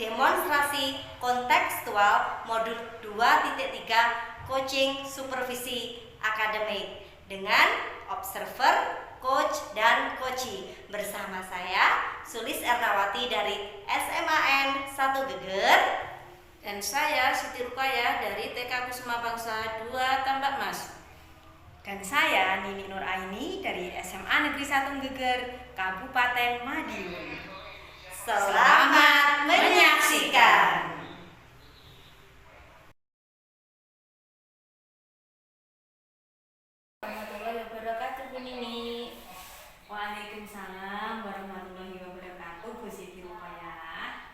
demonstrasi kontekstual modul 2.3 coaching supervisi akademik dengan observer, coach, dan coachee. Bersama saya Sulis Ernawati dari SMAN 1 Geger. Dan saya Siti Rukaya dari TK Kusuma Bangsa 2 Tambak Mas. Dan saya Nini Nur Aini dari SMA Negeri 1 Geger, Kabupaten Madiun. Selamat menyaksikan. Warahmatullahi wabarakatuh, Bu Nini. Waalaikumsalam warahmatullahi wabarakatuh, Bu Siti Rukaya.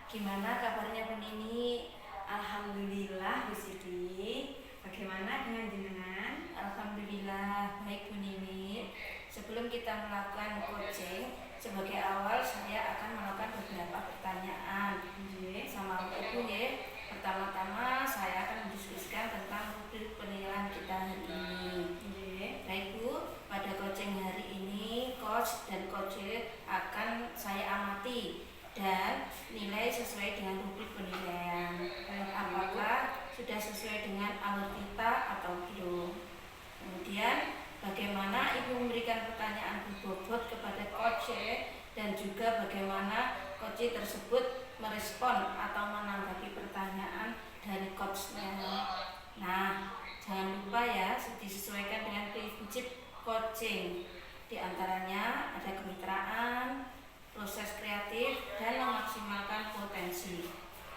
Gimana kabarnya Bu Nini? Alhamdulillah, Bu Siti. Bagaimana dengan jenengan? Alhamdulillah baik Bu Nini. Sebelum kita melakukan coaching, sebagai awal saya akan melakukan beberapa pertanyaan sama Ibu ya. Pertama-tama saya akan mendiskusikan tentang rubrik penilaian kita hari ini. Baik Bu, pada coaching hari ini coach dan coachee akan saya amati dan nilai sesuai dengan rubrik penilaian. Apakah sudah sesuai dengan alur kita atau belum? Kemudian bagaimana Ibu memberikan pertanyaan berbobot kepada coachee dan juga bagaimana coachee tersebut merespon atau menanggapi pertanyaan dari coachnya. Nah, jangan lupa ya disesuaikan dengan prinsip coaching. Di antaranya ada kemitraan, proses kreatif, dan memaksimalkan potensi.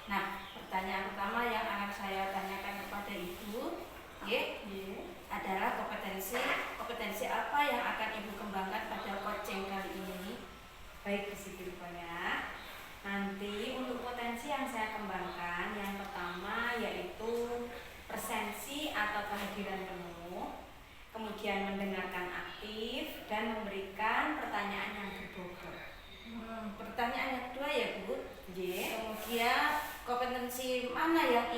Nah, pertanyaan pertama yang akan saya tanyakan kepada Ibu adalah kompetensi apa yang akan Ibu kembangkan pada coaching kali ini? Baik, Bu Siti Rukaya. Nanti untuk potensi yang saya kembangkan, yang pertama yaitu presensi atau kehadiran penuh, kemudian mendengarkan aktif, dan memberikan pertanyaan yang berbobot. Pertanyaan yang kedua ya Bu. Kemudian kompetensi mana yang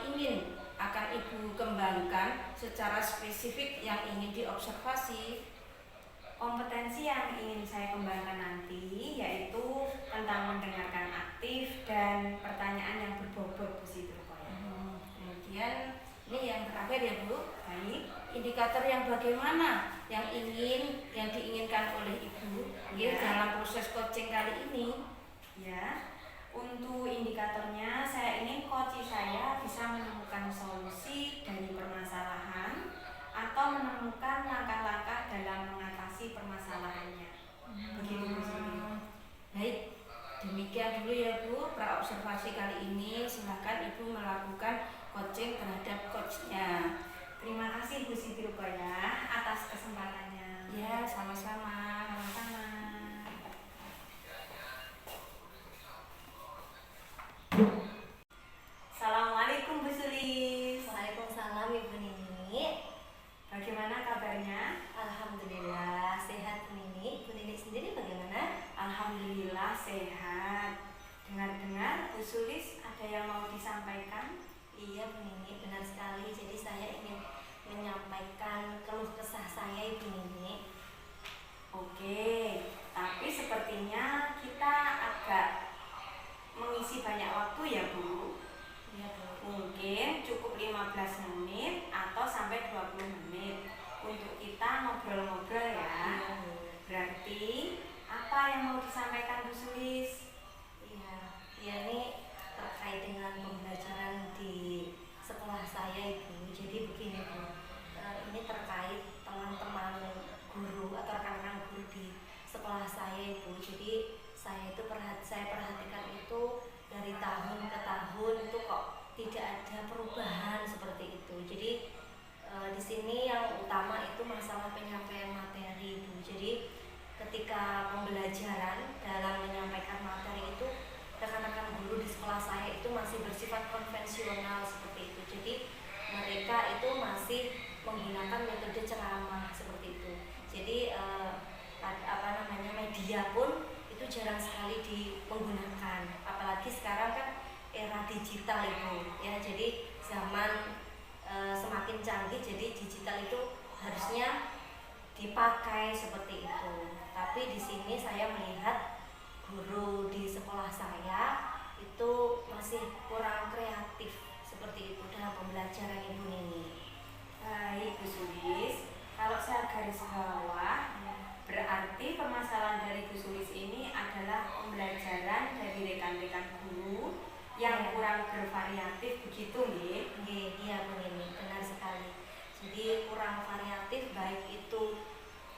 ingin akan Ibu kembangkan secara spesifik yang ingin diobservasi? Kompetensi yang ingin saya kembangkan nanti yaitu tentang mendengarkan aktif dan pertanyaan yang berbobot, Bu Siti Rukaya. Kemudian ini yang terakhir ya Bu. Baik, indikator yang bagaimana yang diinginkan oleh Ibu dalam proses coaching kali ini? Ya, untuk indikatornya saya ingin coachee saya bisa menemukan solusi dari permasalahan atau menemukan langkah-langkah dalam mengatasi permasalahannya. Begitu, Bu Siti. Baik, demikian dulu ya Bu praobservasi kali ini. Silakan Ibu melakukan coaching terhadap coachnya. Terima kasih Bu Siti Rukaya atas kesempatannya. Ya, sama-sama. Sama-sama. Assalamualaikum Bu Sulis. Waalaikumsalam Ibu Nini. Bagaimana kabarnya? Alhamdulillah sehat Bu Nini. Bu Nini sendiri bagaimana? Alhamdulillah sehat. Dengar-dengar Bu Sulis ada yang mau disampaikan? Iya Bu Nini, benar sekali. Jadi saya ingin menyampaikan keluh kesah saya Ibu Nini. Oke, tapi sepertinya kita agak mengisi banyak waktu ya Bu. Iya Bu. Mungkin cukup 15 menit atau sampai 20 menit untuk kita ngobrol-ngobrol ya. Iya Bu. Berarti apa yang mau disampaikan Bu Sulis? Iya, ini terkait dengan pembelajaran di sekolah saya Ibu. Jadi begini Bu, ini terkait teman-teman guru atau rekan-rekan guru di sekolah saya Ibu. Jadi saya perhatikan itu dari tahun ke tahun itu kok tidak ada perubahan seperti itu. Jadi di sini yang utama itu masalah penyampaian materi Bu. Jadi ketika pembelajaran dalam menyampaikan materi itu rekan-rekan guru di sekolah saya itu masih bersifat konvensional seperti itu. Jadi mereka itu masih menggunakan metode ceramah seperti itu. Jadi media pun itu jarang sekali menggunakan. Apalagi sekarang kan era digital Ibu ya. Jadi zaman semakin canggih, jadi digital itu harusnya dipakai seperti itu. Tapi di sini saya melihat guru di sekolah saya itu pembelajaran dari rekan-rekan guru yang kurang bervariatif begitu nggih? Nggih, iya Bu Nini, benar sekali. Jadi kurang variatif baik itu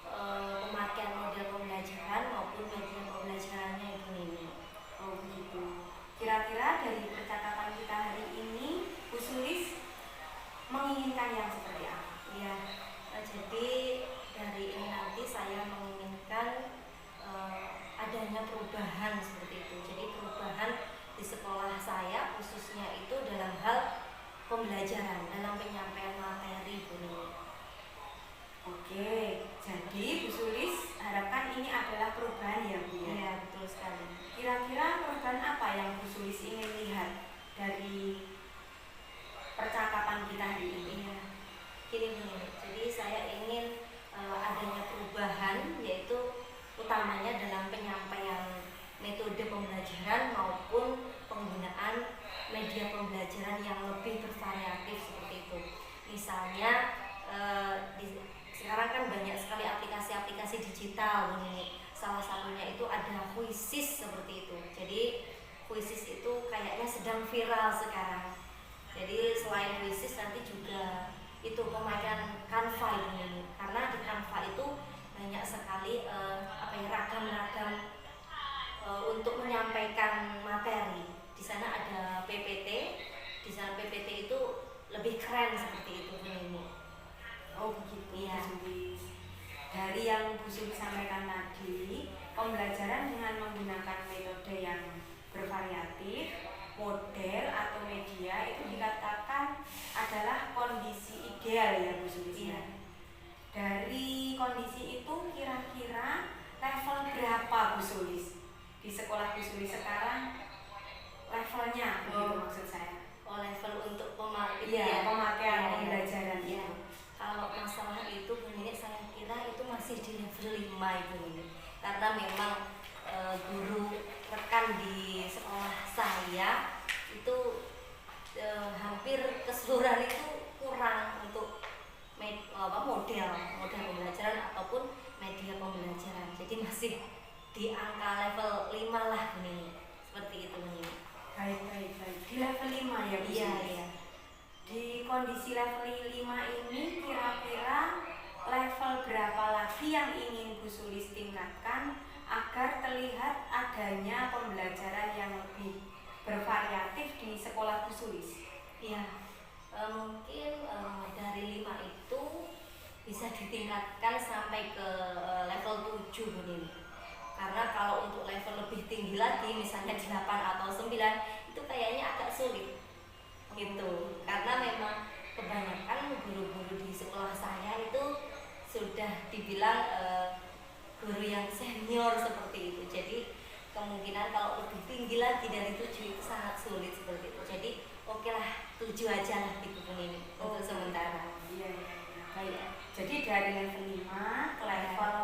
pemakaian model pembelajaran maupun media pembelajarannya Ibu Nini. Oh begitu. Kira-kira dari percakapan kita hari ini, Bu Sulis menginginkan yang seperti apa? Ya, jadi dari ini nanti saya menginginkan adanya perubahan seperti itu. Jadi perubahan di sekolah saya khususnya itu dalam hal pembelajaran, dalam penyampaian materi Bu Nini. Oke, jadi Bu Sulis harapkan ini adalah perubahan ya Bu ya? Iya, betul sekali. Kira-kira perubahan apa yang Bu Sulis ingin lihat dari percakapan kita hari ini? Iya, gini Bu Nini, jadi saya ingin adanya perubahan yaitu utamanya dalam penyampaian metode pembelajaran maupun penggunaan media pembelajaran yang lebih bervariatif seperti itu. Misalnya sekarang kan banyak sekali aplikasi-aplikasi digital ini. Salah satunya itu ada Quizzes seperti itu. Jadi Quizzes itu kayaknya sedang viral sekarang. Jadi selain Quizzes nanti juga itu pemakaian Canva ini. Karena di Canva itu banyak sekali ragam-ragam untuk menyampaikan materi. Di sana ada PPT. Di sana PPT itu lebih keren seperti itu ini. Oh begitu ya. Dari yang Bu Sulis sampaikan tadi, pembelajaran dengan menggunakan metode yang bervariatif, model atau media itu dikatakan adalah kondisi ideal ya Bu Sulis. Iya. Dari kondisi itu kira-kira level berapa Bu Sulis? Di sekolah Bu Sulis sekarang levelnya begitu maksud saya. Oh, level untuk pemakaian. Iya, pemakaian pembelajaran ya. itu. Kalau masalah itu Bu Nini, saya kira itu masih di level 5 Ibu Nini. Karena memang guru rekan di sekolah saya itu hampir keseluruhan itu kurang untuk model pembelajaran ataupun media pembelajaran. Jadi masih di angka level 5 lah Bu Nini. Seperti itu Bu Nini. Baik. Di level 5 ya Bu? Iya. Di kondisi level 5 ini kira-kira level berapa lagi yang ingin Bu Sulis tingkatkan agar terlihat adanya pembelajaran yang lebih bervariatif di sekolah Bu Sulis? Iya, mungkin dari 5 itu bisa ditingkatkan sampai ke level 7 Bu Nini. Karena kalau untuk level lebih tinggi lagi, misalnya 8 atau 9, itu kayaknya agak sulit gitu. Karena memang kebanyakan guru-guru di sekolah saya itu sudah dibilang guru yang senior seperti itu. Jadi kemungkinan kalau lebih tinggi lagi dari 7 itu sangat sulit seperti itu. Jadi oke lah 7 aja lah gitu Bu Nini untuk sementara. Iya. Baik. Jadi dari level 5 ke level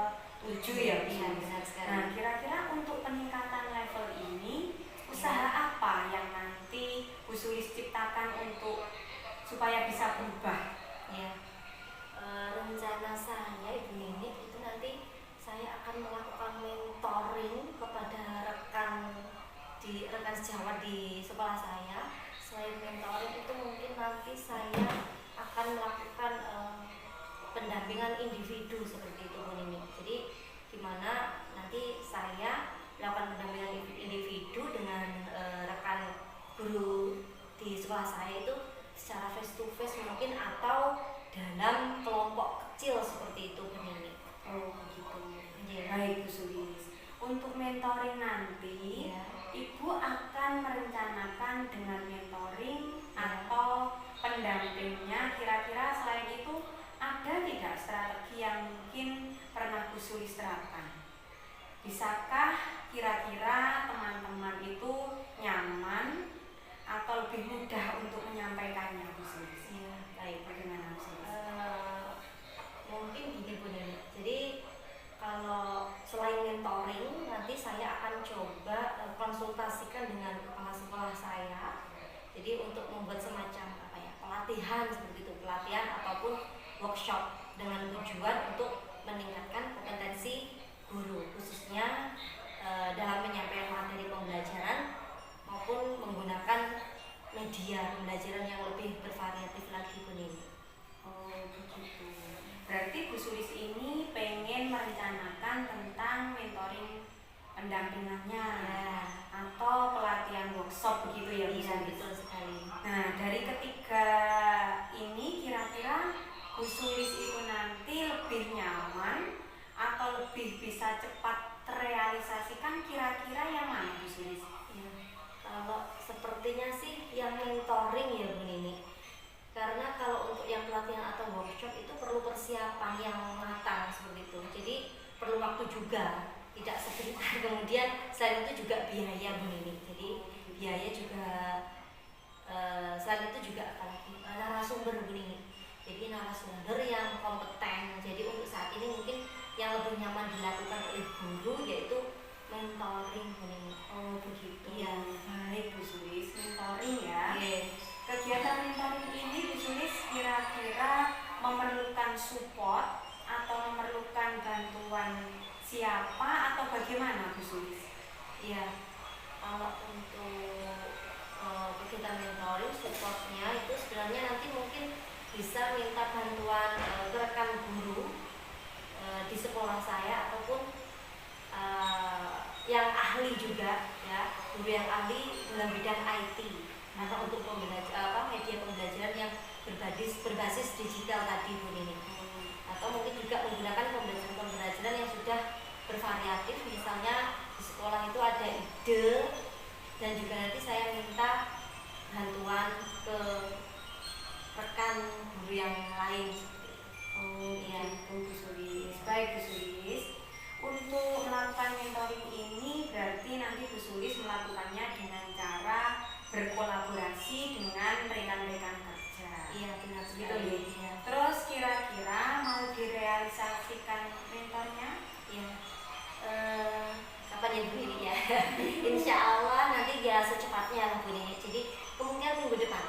7 ya Bu. Iya, benar sekali. Nah, kira-kira untuk peningkatan level ini usaha apa yang nanti Bu Sulis ciptakan untuk supaya bisa berubah? Ya, rencana saya Ibu Nini itu nanti saya akan melakukan mentoring kepada rekan sejawat di sekolah saya. Selain mentoring itu mungkin nanti saya akan melakukan pendampingan individu seperti itu Bu Nini. Jadi di mana nanti saya melakukan pendampingan individu dengan rekan guru di sekolah saya itu secara face to face mungkin atau dalam kelompok kecil seperti itu Bu Nini. Oh begitu. Yeah. Baik Bu Sulis. Untuk mentoring nanti, Ibu akan merencanakan dengan mentoring atau pendampingnya. Kira-kira selain itu ada tidak strategi yang mungkin pernah Bu Sulis terapkan? Bisakah kira-kira teman-teman itu nyaman atau lebih mudah untuk menyampaikannya Bu Sulis? Ya, baik. Bagaimana Bu Sulis? Mungkin gini Bu Nini. Jadi kalau selain mentoring nanti saya akan coba konsultasikan dengan kepala sekolah saya. Jadi untuk membuat semacam pelatihan seperti itu, pelatihan ataupun workshop dengan tujuan untuk meningkatkan kompetensi guru khususnya dalam menyampaikan materi pendampingannya Ya. atau pelatihan workshop begitu ya Bu Iya, Sulis? betul sekali. Nah, dari ketiga ini kira-kira Bu Sulis itu nanti lebih nyaman atau lebih bisa cepat terrealisasikan, kira-kira yang mana Bu Sulis? Ya, kalau sepertinya sih yang mentoring ya Bu Nini. Karena kalau untuk yang pelatihan atau workshop itu perlu persiapan yang matang seperti itu. Jadi perlu waktu juga, tidak sebentar. Kemudian selain itu juga biaya Bu Nini. Jadi biaya juga selain itu juga apalagi narasumber Bu Nini. Jadi narasumber yang kompeten. Jadi untuk saat ini mungkin yang lebih nyaman dilakukan oleh guru yaitu mentoring Bu Nini. Oh begitu. Iya. Baik Bu Sulis, mentoring ya. Oke. Kegiatan mentoring ini Bu Sulis kira-kira memerlukan support atau memerlukan bantuan siapa atau bagaimana Bu Sulis? Iya. Kalau untuk kegiatan mentoring supportnya itu sebenarnya nanti mungkin bisa minta bantuan ke rekan guru di sekolah saya ataupun yang ahli juga ya, guru yang ahli dalam bidang IT atau untuk media pembelajaran yang berbasis digital tadi Bu Nini. Atau mungkin juga menggunakan pembelajaran yang sudah bervariatif, misalnya di sekolah itu ada ide dan juga nanti saya minta bantuan ke rekan guru yang lain. Oh Iya. gitu Bu Sulis. Baik Bu Sulis, untuk melakukan mentoring ini berarti nanti Bu Sulis melakukannya dengan cara berkolaborasi dengan rekan-rekan kerja. Iya, benar Gitu sekali. ya. Iya. Terus kira-kira mau direalisasikan mentornya? Iya. Kapan ya Bu Nini ya? Insya Allah nanti ya secepatnya lah Bu Nini. Jadi kemungkinan minggu depan.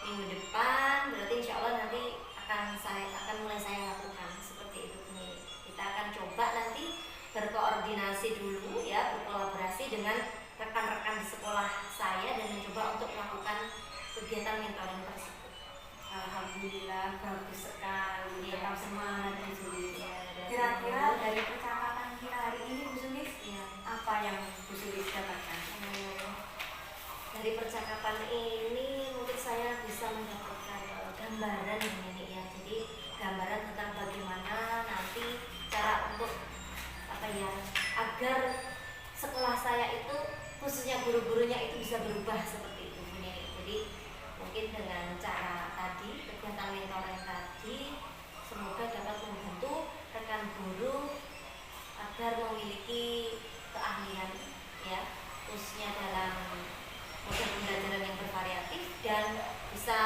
Minggu depan berarti insya Allah nanti akan mulai saya lakukan seperti itu Bu Nini. Kita akan coba nanti berkoordinasi dulu ya, berkolaborasi dengan rekan-rekan di sekolah saya dan mencoba untuk melakukan kegiatan mentoring tersebut. Alhamdulillah bagus sekali. Iya. Tetap semangat Bu Sulis. Iya, Kira-kira dari percakapan kita hari ini Bu Sulis, Iya. apa yang Bu Sulis dapatkan? Dari percakapan ini mungkin saya bisa mendapatkan gambaran ini ya. Jadi gambaran tentang bagaimana nanti cara untuk agar sekolah saya itu khususnya guru-gurunya itu bisa berubah seperti itu Bu Nini. Jadi mungkin dengan cara tadi kegiatan mentoring tadi semoga dapat membantu rekan guru agar memiliki keahlian ya, khususnya dalam model pembelajaran yang bervariatif dan bisa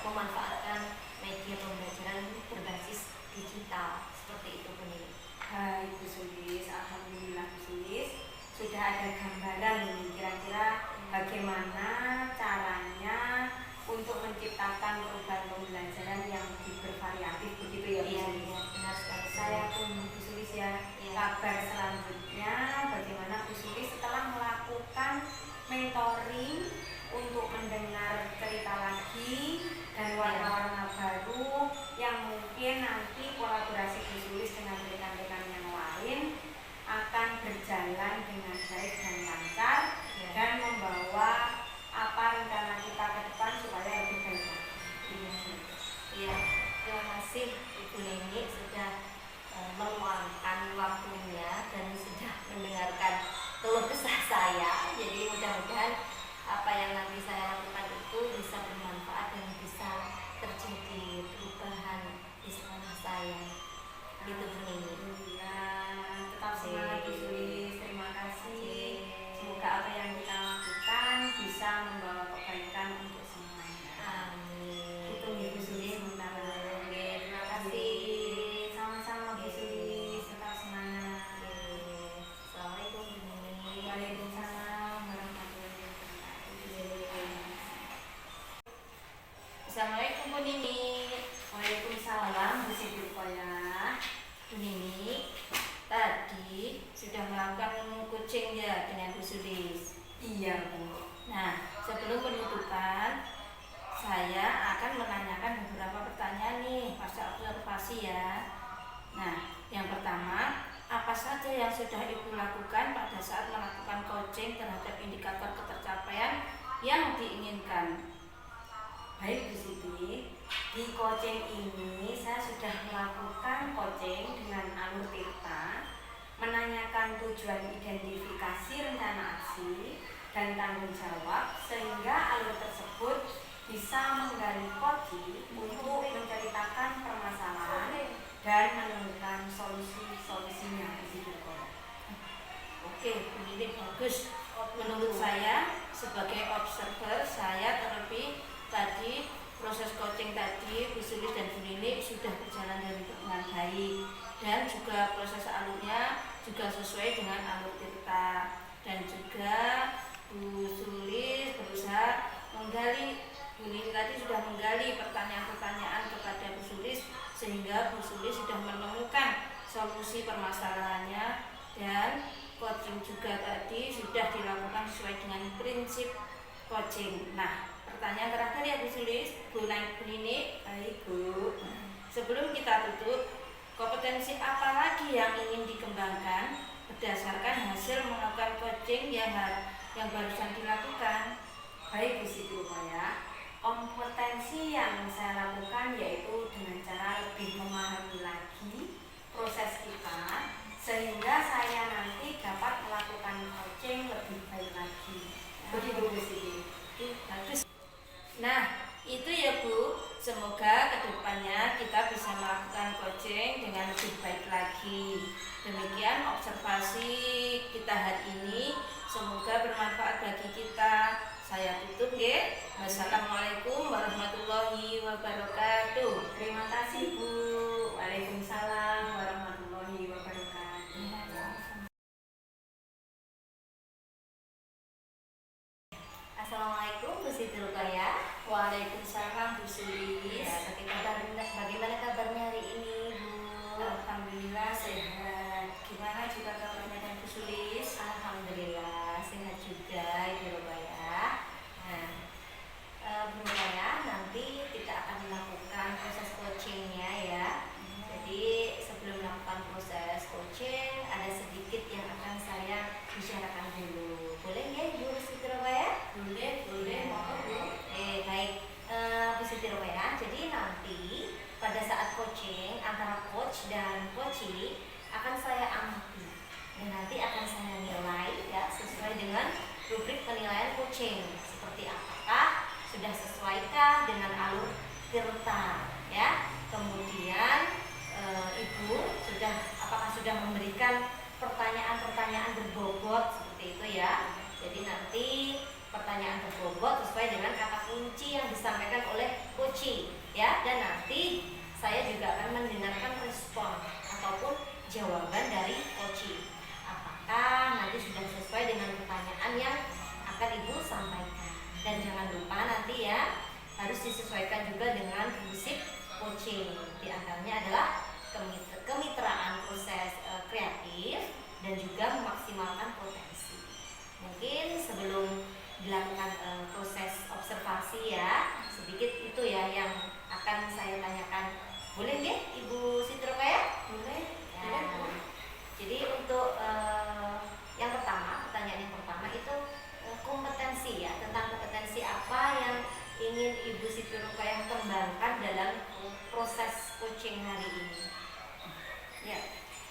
memanfaatkan media pembelajaran berbasis digital seperti itu Bu Nini. Baik Bu Sulis, alhamdulillah Bu Sulis sudah ada gambaran ini kira-kira bagaimana caranya untuk menciptakan perubahan pembelajaran yang lebih bervariatif begitu ya Bu Iya, Sulis. iya, benar sekali. Saya tunggu Bu Sulis ya, Iya. kabar selanjutnya bagaimana Bu Sulis setelah melakukan mentoring untuk mendengar cerita lagi dan warna-warna baru yang mungkin nanti kolaborasi Bu Sulis dengan rekan-rekan yang lain akan berjalan dengan baik dan lancar Iya. dan membawa apa rencana kita ke depan supaya lebih baik lagi. Iya, terima kasih Ibu Nini sudah meluangkan waktunya dan sudah mendengarkan keluh kesah saya. Jadi mudah-mudahan apa yang nanti saya lakukan itu bisa bermanfaat dan bisa terjadi perubahan di sekolah saya. Gitu Bu Nini. Alhamdulillah, tetap semangat Bu Sulis. Terima kasih. Semoga apa yang kita lakukan bisa membawa kebaikan untuk semuanya. Amin. Itu Bu Sulis sementara. Oke, terima kasih. Sama-sama Bu Sulis, tetap semangat. Oke. Assalamualaikum Bu Nini. Waalaikumsalam warahmatullahi wabarakatuh. Assalamualaikum Bu Nini. Waalaikumsalam Bu Siti Ruqayyah. Bu Nini, tadi sudah melakukan coaching ya dengan Bu Sulis. Iya Bu. Nah, sebelum penutupan, saya akan menanyakan beberapa pertanyaan nih, pasca observasi ya. Nah, yang pertama, Apa saja yang sudah Ibu lakukan pada saat melakukan coaching terhadap indikator ketercapaian yang diinginkan? Baik Bu Siti, di coaching ini saya sudah melakukan coaching dengan alur tirta, menanyakan tujuan identifikasi rencana aksi dan tanggung jawab sehingga alur tersebut bisa menggali koci untuk menceritakan permasalahan dan menemukan solusi-solusinya di situ. Oke, ini bagus. Menurut saya sebagai observer, saya terlebih tadi proses coaching tadi Bu Sulis dan Bu Nini sudah berjalan dengan baik, dan juga proses alurnya juga sesuai dengan alur tirta, dan juga Bu Sulis berusaha menggali, Bu Nini tadi sudah menggali pertanyaan-pertanyaan kepada Bu Sulis sehingga Bu Sulis sudah menemukan solusi permasalahannya, dan coaching juga tadi sudah dilakukan sesuai dengan prinsip coaching. Nah, pertanyaan terakhir ya Bu Sulis, Bu Nini. Baik Bu. Sebelum kita tutup, kompetensi apa lagi yang ingin dikembangkan berdasarkan hasil melakukan coaching yang barusan dilakukan? Baik Bu Siti Rupaya, kompetensi yang saya lakukan yaitu dengan cara lebih memahami lagi proses kita sehingga saya nanti dapat melakukan coaching lebih baik lagi. Begitu Bu Siti. Bagus. Nah, itu ya Bu. Semoga kedepannya kita bisa melakukan coaching dengan lebih baik lagi. Demikian observasi kita hari ini. Semoga bermanfaat bagi kita. Saya tutup ya. Wassalamualaikum warahmatullahi wabarakatuh. Terima kasih Bu. Waalaikumsalam warahmatullahi wabarakatuh. Assalamualaikum Bu Siti Rukaya. Waalaikumsalam Bu Sulis. Ya, bagaimana kabarnya hari ini Bu? Alhamdulillah sehat. Gimana juga kabarnya dan Bu Sulis? Alhamdulillah sehat juga Ibu Rukaya. Nah, Bu Rukaya, nanti kita akan melakukan proses coachingnya ya. Jadi sebelum melakukan proses coaching ada sedikit yang akan saya bicarakan dulu. Boleh ya Ibu Siti Rukaya? Boleh, mohon Bu. Baik, Bu Siti Rukaya. Jadi nanti pada saat coaching antara coach dan coachee akan saya amati dan nanti akan saya nilai ya sesuai dengan rubrik penilaian coaching. Seperti apakah sudah sesuaikah dengan alur tirta ya. Kemudian Ibu apakah sudah memberikan pertanyaan-pertanyaan berbobot seperti itu ya. Jadi nanti pertanyaan berbobot sesuai dengan kata kunci yang disampaikan oleh coachee ya, dan nanti saya juga akan mendengarkan respon ataupun jawaban dari coachee. Apakah nanti sudah sesuai dengan pertanyaan yang akan Ibu sampaikan, dan jangan lupa nanti ya harus disesuaikan juga dengan prinsip coaching. Di antaranya adalah kemitraan proses kreatif dan juga memaksimalkan potensi. Mungkin sebelum dilakukan proses observasi ya, sedikit itu ya yang akan saya tanyakan. Boleh nggih Ibu Siti Rukaya? Boleh. Ya. Jadi untuk yang pertama, pertanyaan yang pertama itu kompetensi ya, tentang kompetensi apa yang ingin Ibu Siti Rukaya kembangkan dalam proses coaching hari ini. Ya,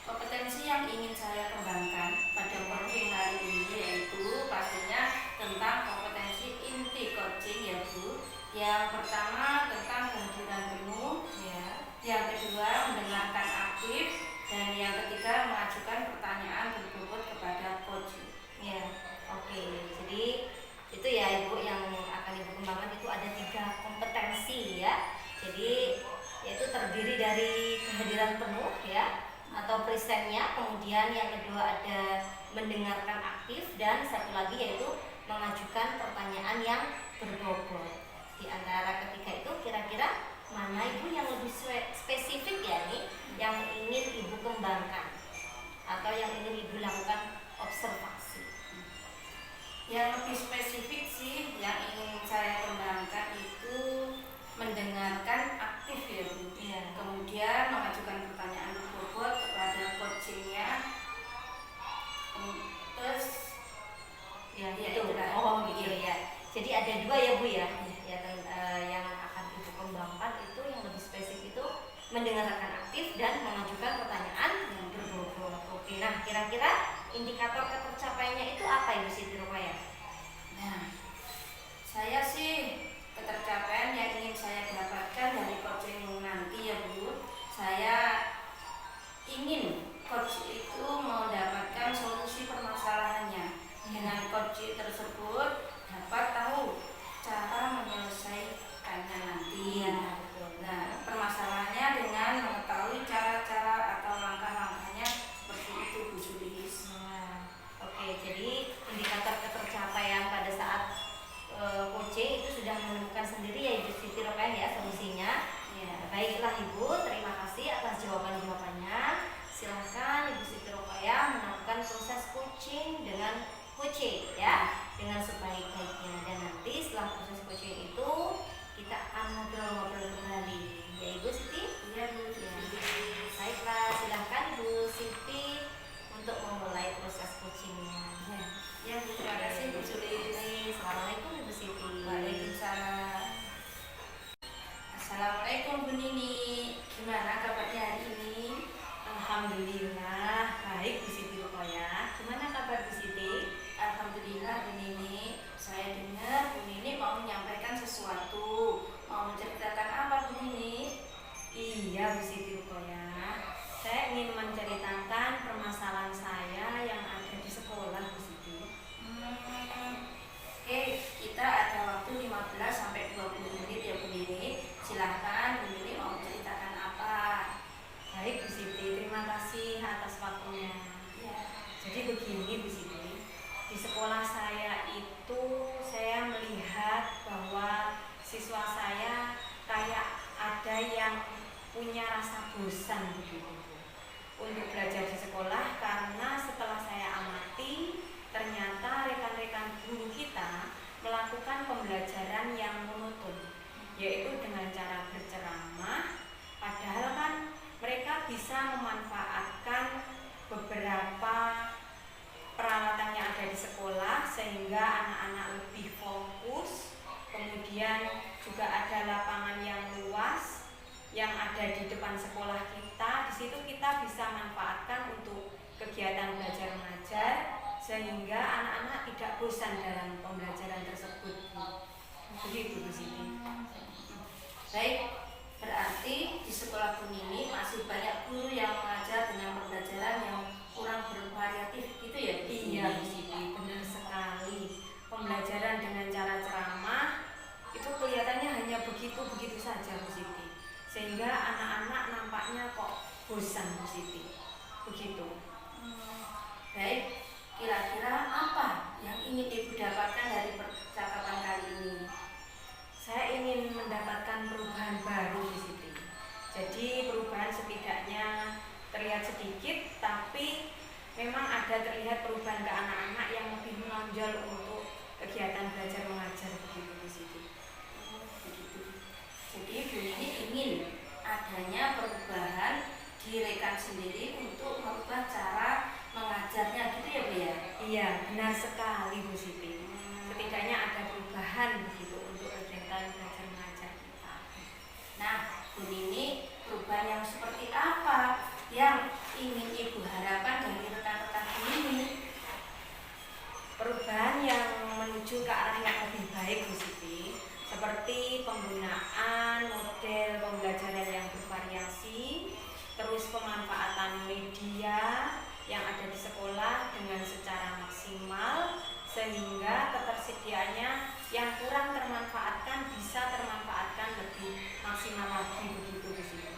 kompetensi yang ingin saya kembangkan pada coaching hari ini yaitu pastinya tentang kompetensi inti coaching ya Bu. Yang pertama tentang kehadiran penuh ya. Yang kedua mendengarkan aktif, dan yang ketiga mengajukan pertanyaan berbobot kepada coach. Ya, oke. Jadi itu ya Ibu yang akan Ibu kembangkan itu ada 3 kompetensi ya. Jadi yaitu terdiri dari kehadiran penuh ya atau presennya, kemudian yang kedua ada mendengarkan aktif, dan satu lagi yaitu mengajukan pertanyaan yang berbobot. Di antara ketiga itu kira-kira mana Ibu yang lebih spesifik ya nih yang ingin Ibu kembangkan atau yang ingin Ibu lakukan observasi? Yang lebih spesifik sih yang ingin saya kembangkan itu mendengarkan aktif ya Bu. Ya. Kemudian mengajukan pertanyaan berbobot kepada coach coachingnya. Terus Ya, ya itu. itulah. Oh, gitu Iya. ya. Jadi ada dua ya Bu ya. Iya. Ya, yang akan Ibu kembangkan itu yang lebih spesifik itu mendengarkan aktif dan mengajukan pertanyaan yang berbobot. Oke, nah kira-kira indikator ketercapaiannya itu apa Ibu Siti Rupaya? Nah, saya sih ketercapaian yang ingin saya dapatkan dari coaching nanti ya Bu, saya ingin coach itu mendapatkan solusi permasalahannya. Dengan coach tersebut dapat tahu cara menyelesaikannya nanti. Nah, permasalahannya dengan mengetahui cara-cara atau langkah-langkahnya seperti itu Bu Sulis. Oke, jadi indikator ketercapaian pada saat coaching itu sudah menemukan sendiri ya Ibu Siti Rupaya ya solusinya. Ya. Baiklah Ibu, terima kasih atas jawaban-jawabannya. Silahkan Ibu Siti Rupaya melakukan proses coaching dengan coaching ya, dengan sebaik-baiknya. Dan nanti setelah proses coaching itu kita akan ngobrol-ngobrol kembali. Ya Ibu Siti? Iya Bu. Ya. Baiklah, silahkan Ibu Siti untuk memulai proses coachingnya. Ya Bu, terima kasih Bu Sulis. Assalamualaikum Ibu Siti. Waalaikumsalam. Assalamualaikum Bu Nini. Gimana kabarnya hari ini? Alhamdulillah baik Bu Siti Rupaya. Gimana kabar Bu Siti? Alhamdulillah Bu Nini. Saya dengar Bu Nini mau menyampaikan sesuatu. Mau menceritakan apa Bu Nini? Iya Bu Siti Rupaya. Saya ingin menceritakan permasalahan saya yang ada di sekolah Bu Siti. Oke, kita ada waktu 15 sampai 20 menit ya Bu Nini. Silahkan Bu Nini mau menceritakan apa? Baik Bu Siti, terima kasih atas waktunya. Ya. Jadi begini Bu Siti, di sekolah saya itu saya melihat bahwa siswa saya kayak ada yang punya rasa bosan begitu untuk belajar di sekolah, karena setelah saya amati ternyata rekan-rekan guru kita melakukan pembelajaran yang monoton, yaitu dengan cara berceramah, padahal kan mereka bisa memanfaatkan beberapa peralatan yang ada di sekolah sehingga anak-anak lebih fokus. Kemudian juga ada lapangan yang luas yang ada di depan sekolah kita. Di situ kita bisa manfaatkan untuk kegiatan belajar mengajar sehingga anak-anak tidak bosan dalam pembelajaran tersebut. Begitu Bu Siti. Baik, berarti di sekolah Bu Nini masih banyak guru yang mengajar dengan pembelajaran yang kurang bervariatif gitu ya Bu? Iya Bu Siti, benar sekali. Pembelajaran dengan cara ceramah itu kelihatannya hanya begitu-begitu saja Bu Siti, sehingga anak-anak nampaknya kok bosan Bu Siti. Begitu. Baik, kira-kira apa yang ingin Ibu dapatkan dari percakapan kali ini? Saya ingin mendapatkan perubahan baru Bu Siti. Jadi perubahan setidaknya terlihat sedikit, tapi memang ada terlihat perubahan ke anak-anak yang lebih menonjol untuk kegiatan belajar mengajar begitu Bu Siti. Begitu. Jadi Bu Nini ingin adanya perubahan di rekan sendiri untuk merubah cara mengajarnya gitu ya Bu ya? Iya, benar sekali Bu Siti. Setidaknya ada perubahan begitu untuk kegiatan belajar mengajar kita. Nah, Bu Nini, perubahan yang seperti apa yang ingin Ibu harapkan dari rekan-rekan Bu Nini? Perubahan yang menuju ke arah yang lebih baik Bu Siti, seperti penggunaan model pembelajaran yang bervariasi, terus pemanfaatan media yang ada di sekolah dengan secara maksimal, sehingga ketersediaannya yang kurang termanfaatkan bisa termanfaatkan lebih maksimal lagi begitu Bu Siti.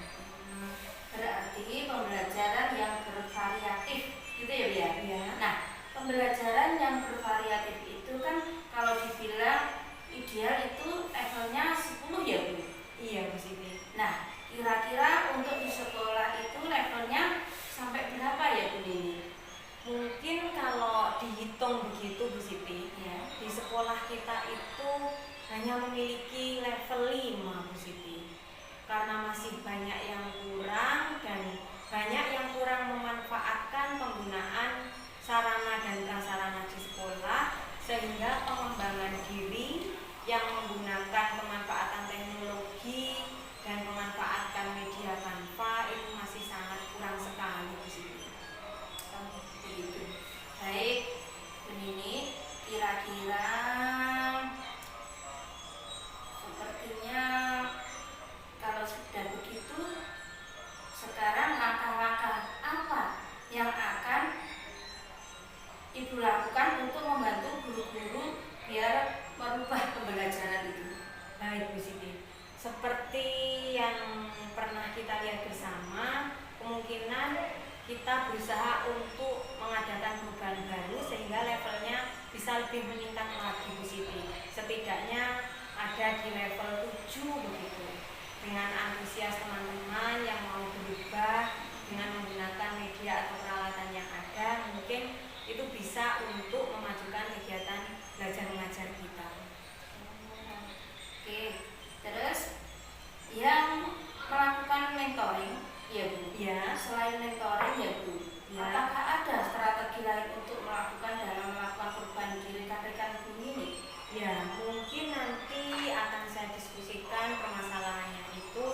Berarti pembelajaran yang bervariatif gitu ya Bu ya? Iya. Nah, pembelajaran yang bervariatif itu kan kalau dibilang ideal itu levelnya 10 ya Bu? Iya Bu Siti. Nah, kira-kira untuk di sekolah itu levelnya sampai berapa ya Bu Nini? Mungkin kalau dihitung begitu Bu Siti, Ya. di sekolah kita itu hanya memiliki level 5 Bu Siti, karena masih banyak yang kurang dan banyak yang kurang memanfaatkan penggunaan sarana dan prasarana di sekolah, sehingga pengembangan diri yang menggunakan pemanfaatan teknologi dan memanfaatkan media Canva itu masih sangat kurang sekali di sini. Begitu. Baik, Bu Nini, kira-kira sepertinya kalau sudah begitu, sekarang langkah-langkah apa yang akan Ibu lakukan untuk membantu guru-guru biar merubah pembelajaran itu? Baik Bu Siti, seperti yang pernah kita lihat bersama, kemungkinan kita berusaha untuk mengadakan perubahan baru sehingga levelnya bisa lebih meningkat lagi Bu Siti. Setidaknya ada di level 7 begitu. Dengan antusias teman-teman yang mau berubah dengan menggunakan media atau peralatan yang ada, mungkin itu bisa untuk memajukan kegiatan belajar mengajar kita. Oke, terus yang melakukan mentoring, ya Bu. Ya, Selain mentoring ya Bu, Ya. apakah ada strategi lain untuk melakukan dalam melakukan perubahan diri rekan-rekan Bu Nini? ya, mungkin nanti akan saya diskusikan permasalahannya itu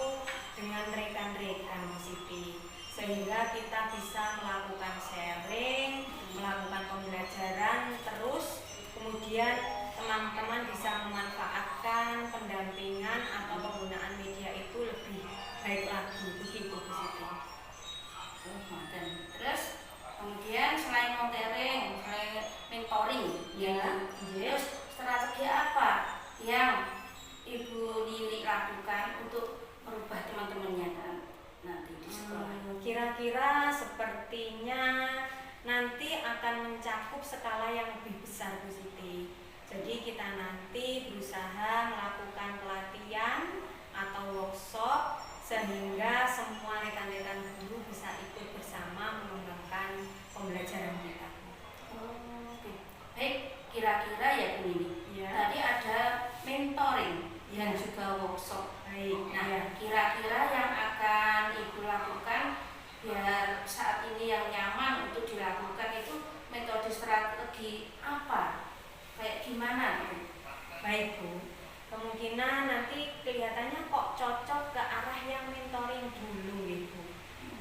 dengan rekan-rekan Bu Siti, sehingga kita bisa melakukan sharing, melakukan pembelajaran terus, kemudian teman-teman bisa memanfaatkan pendampingan atau penggunaan media itu lebih baik lagi, begitu Bu Siti. Dan terus kemudian selain mentoring, selain mentoring, Ya, terus strategi apa yang Ibu Nini lakukan untuk merubah teman-temannya nanti di sekolah? Kira-kira sepertinya nanti akan mencakup skala yang lebih besar Bu Siti. Jadi kita nanti berusaha melakukan pelatihan atau workshop sehingga semua rekan-rekan guru bisa ikut bersama mengembangkan pembelajaran kita. Oke. Baik, kira-kira ya Bu Nini. Ya. Tadi ada mentoring dan Ya. juga workshop. Baik. Nah, Ya. kira-kira yang akan Ibu lakukan biar saat ini yang nyaman untuk dilakukan itu metode strategi apa? Kayak gimana Bu? Baik Bu, kemungkinan nanti kelihatannya kok cocok ke arah yang mentoring dulu Ibu.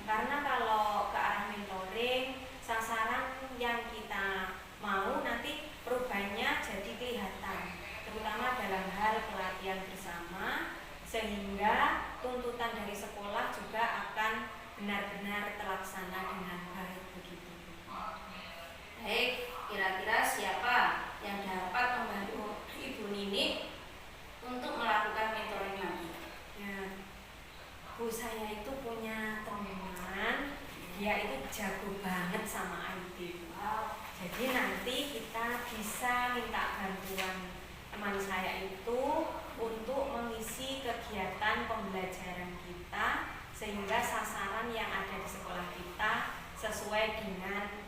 Karena kalau ke arah mentoring, sasaran yang kita mau nanti perubahannya jadi kelihatan, terutama dalam hal pelatihan bersama, sehingga tuntutan dari sekolah juga akan benar-benar terlaksana dengan baik begitu. Baik, kira-kira siapa yang dapat membantu Ibu Nini untuk melakukan mentoring lagi? Ya, Bu, saya itu punya teman, dia itu jago banget sama IT. Jadi nanti kita bisa minta bantuan teman saya itu untuk mengisi kegiatan pembelajaran kita sehingga sasaran yang ada di sekolah kita sesuai dengan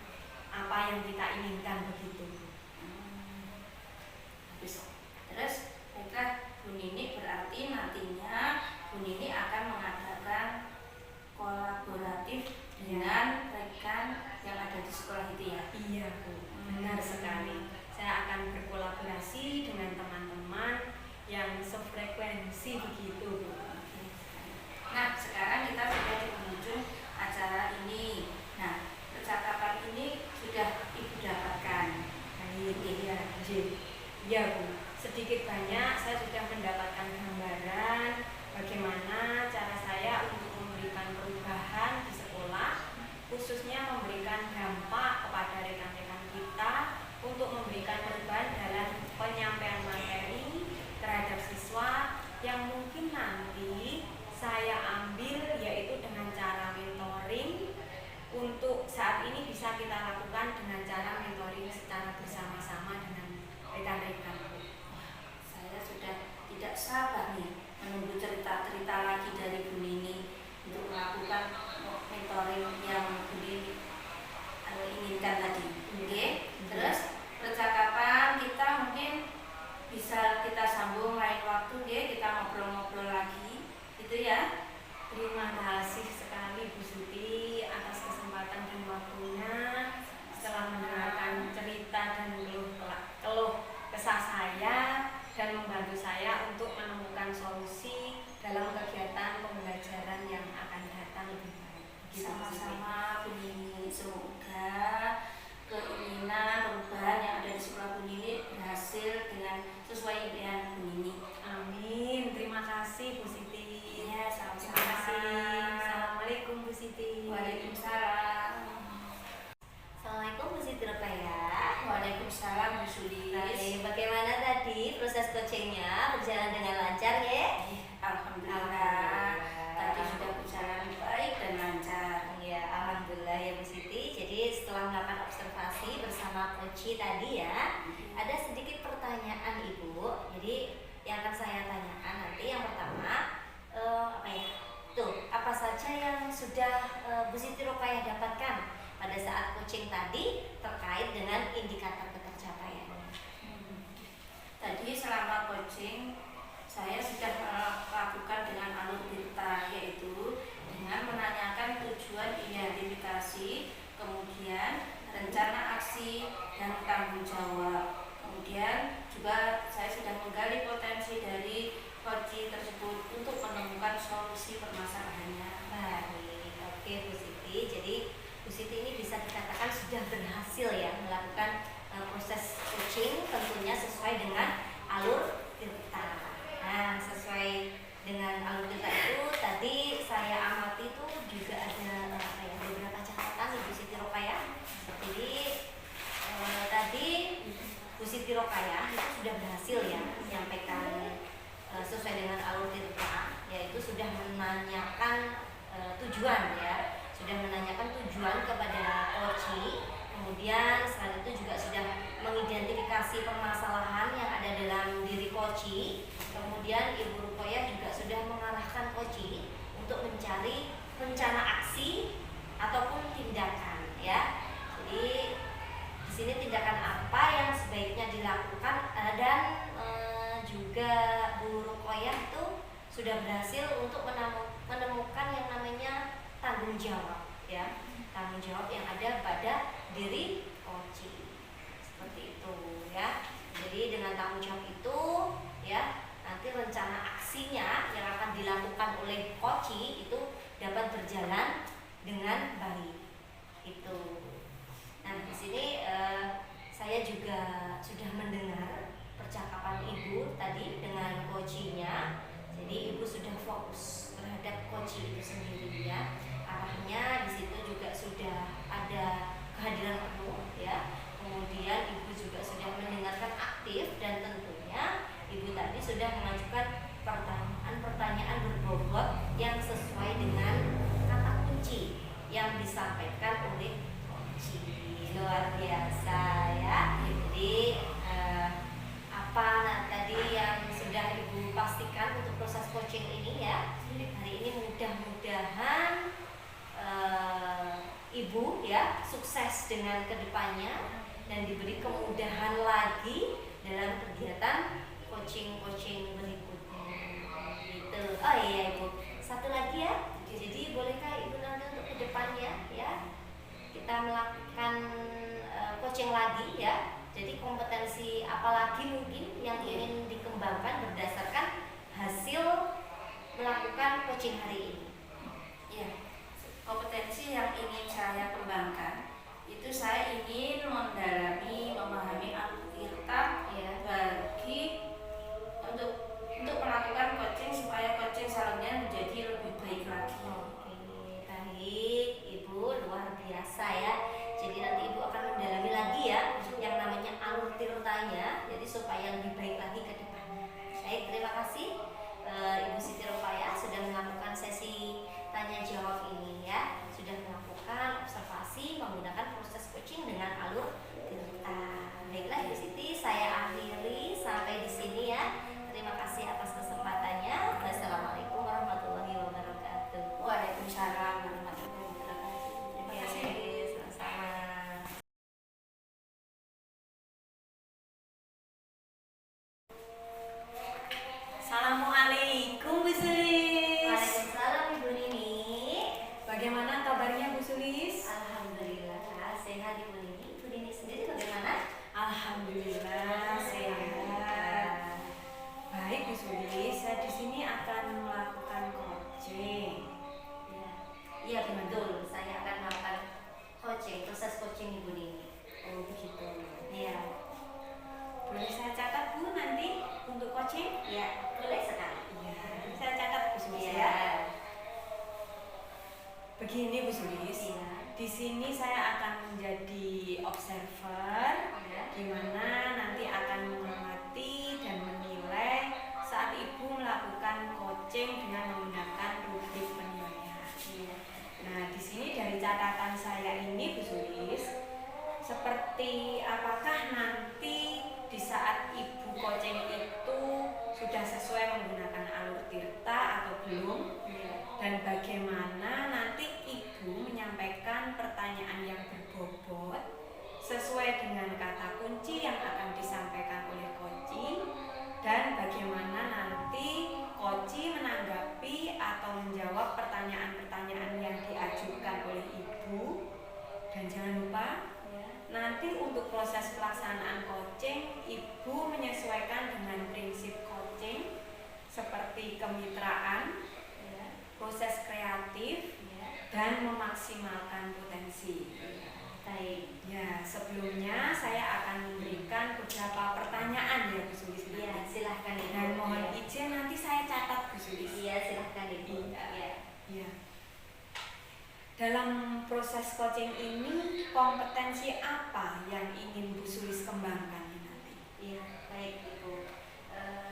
apa yang kita inginkan begitu. Terus, baiklah Bu Nini, berarti nantinya Bu Nini akan mengadakan kolaboratif dengan rekan yang ada di sekolah itu ya? Iya Bu, benar sekali. Saya akan berkolaborasi dengan teman-teman yang sefrekuensi begitu Bu. Nah, sekarang kita sudah di penghujung acara ini. Nah, percakapan ini sudah Ibu dapatkan. Baik, iya, iya Bu. Sedikit banyak saya sudah mendapatkan gambaran bagaimana cara saya untuk memberikan perubahan di sekolah, khususnya memberikan dampak kepada rekan-rekan kita untuk memberikan perubahan dalam penyampaian materi terhadap siswa yang mungkin nanti saya ambil yaitu dengan cara mentoring. Untuk saat ini bisa kita lakukan dengan cara mentoring secara bersama-sama dengan rekan-rekan. Saya sudah tidak sabar nih menunggu cerita-cerita lagi dari Bu Nini untuk melakukan mentoring yang Bu Nini inginkan tadi. Oke. Terus percakapan kita mungkin bisa kita sambung lain waktu, kita ngobrol-ngobrol lagi, gitu ya. Terima kasih sekali Bu Suti waktunya. Setelah mendengarkan cerita dan keluh kesah saya dan membantu saya untuk menemukan solusi dalam kegiatan pembelajaran yang akan datang lebih baik. Begitu, Bu Siti. Sama-sama Bu Nini, semoga keinginan perubahan yang ada di sekolah Bu Nini berhasil dengan sesuai impian Bu Nini. Amin. Terima kasih Bu Siti. Ya, Terima kasih. Assalamualaikum Bu Siti. Waalaikumsalam. Assalamualaikum Bu Siti Rokayah. Waalaikumsalam Bu Sulis. Baik, bagaimana tadi proses coachingnya berjalan dengan lancar ya? Alhamdulillah. Tadi sudah berjalan baik dan lancar. Ya, alhamdulillah ya Bu Siti. Jadi setelah melakukan observasi bersama coach tadi ya, ada sedikit pertanyaan Ibu. Jadi yang akan saya tanyakan nanti yang pertama apa ya? Tuh, apa saja yang sudah Bu Siti Rokayah dapatkan pada saat coaching tadi terkait dengan indikator ketercapaian? Tadi selama coaching saya sudah melakukan dengan alur tirta, yaitu dengan menanyakan tujuan identifikasi, kemudian rencana aksi dan tanggung jawab. Kemudian juga saya sudah menggali potensi dari coach tersebut untuk menemukan solusi permasalahannya. Baik, oke Bu Siti. Jadi Bu Siti ini bisa dikatakan sudah berhasil ya melakukan proses coaching tentunya sesuai dengan alur tirta. Nah, sesuai dengan alur tirta itu tadi saya amati itu juga ada beberapa catatan Ibu Siti Rokayah. Jadi tadi Bu Siti Rokayah itu sudah berhasil ya menyampaikan sesuai dengan alur tirta, yaitu sudah menanyakan tujuan ya, sudah menanyakan tujuan kepada coach. Kemudian selain itu juga sudah mengidentifikasi permasalahan yang ada dalam diri coach. Kemudian Ibu Rukoyah juga sudah mengarahkan coach untuk mencari rencana aksi ataupun tindakan ya. Jadi di sini tindakan apa yang sebaiknya dilakukan dan juga Bu Rukoyah itu sudah berhasil untuk menemukan yang namanya tanggung jawab ya, tanggung jawab yang ada pada diri coach seperti itu ya. Jadi dengan tanggung jawab itu ya, nanti rencana aksinya yang akan dilakukan oleh coach itu dapat berjalan dengan baik itu. Nah di sini saya juga sudah mendengar percakapan Ibu tadi dengan coachnya. Jadi Ibu sudah fokus terhadap coach itu sendiri ya. Arahnya di situ juga sudah ada kehadiran penuh ya. Kemudian Ibu juga sudah mendengarkan aktif dan tentunya Ibu tadi sudah mengajukan pertanyaan berbobot yang sesuai dengan kata kunci yang disampaikan oleh coach. Luar biasa ya. Jadi apa tadi yang sudah Ibu pastikan untuk proses coaching ini ya. Hari ini mudah-mudahan Ibu ya sukses dengan kedepannya dan diberi kemudahan lagi dalam kegiatan coaching berikutnya gitu. Oh iya Ibu, satu lagi ya. Jadi bolehkah Ibu nanti untuk kedepannya ya kita melakukan coaching lagi ya. Jadi kompetensi apalagi mungkin yang ingin dikembangkan berdasarkan hasil melakukan coaching hari ini? Ya, kompetensi yang ingin saya kembangkan itu saya ingin mendalami, memahami alur tirta ya, bagi untuk melakukan coaching supaya coaching selanjutnya menjadi lebih baik lagi. Oke, baik Ibu, luar biasa ya. Jadi nanti Ibu akan mendalami lagi ya yang namanya alur tirtanya, jadi supaya lebih baik lagi ke depannya. Baik, terima kasih Ibu Siti Rokayah sudah melakukan sesi tanya jawab ini ya, sudah melakukan observasi menggunakan proses coaching dengan alur tirta. Baiklah Ibu Siti, saya akhiri sampai di sini ya. Terima kasih atas kesempatannya. Wassalamualaikum warahmatullahi wabarakatuh. Waalaikumsalam warahmatullahi wabarakatuh. Terima kasih. Sama-sama. Assalamualaikum Bu Sulis. Waalaikumsalam Ibu Nini. Bagaimana kabarnya Bu Sulis? Alhamdulillah coaching? Ya, boleh sekali. Iya. Saya catat Bu Sulis Iya. ya. Begini Bu Sulis. Iya. Di sini saya akan menjadi observer, Iya. di mana nanti akan mengamati dan menilai saat Ibu melakukan coaching dengan menggunakan rubrik penilaian. Iya. Nah, di sini dari catatan saya ini Bu Sulis, seperti apakah nanti di saat Ibu coaching itu sudah sesuai menggunakan alur tirta atau belum? Iya. Dan bagaimana nanti Ibu menyampaikan pertanyaan yang berbobot sesuai dengan kata kunci yang akan disampaikan oleh coaching, dan bagaimana nanti coaching menanggapi atau menjawab pertanyaan-pertanyaan yang diajukan oleh Ibu. Dan jangan lupa Iya. nanti untuk proses pelaksanaan coaching, Ibu menyesuaikan dengan prinsip coaching seperti kemitraan, Iya. proses kreatif, Iya. dan memaksimalkan potensi. Baik. Ya, sebelumnya saya akan memberikan beberapa pertanyaan ya Bu Sulis Iya, nanti. silahkan Ibu. Dan mohon Iya. izin nanti saya catat Bu Sulis. Iya, silahkan Ibu. Iya. Iya. Ya. Dalam proses coaching ini, kompetensi apa yang ingin Bu Sulis kembangkan nanti? Iya, baik Ibu.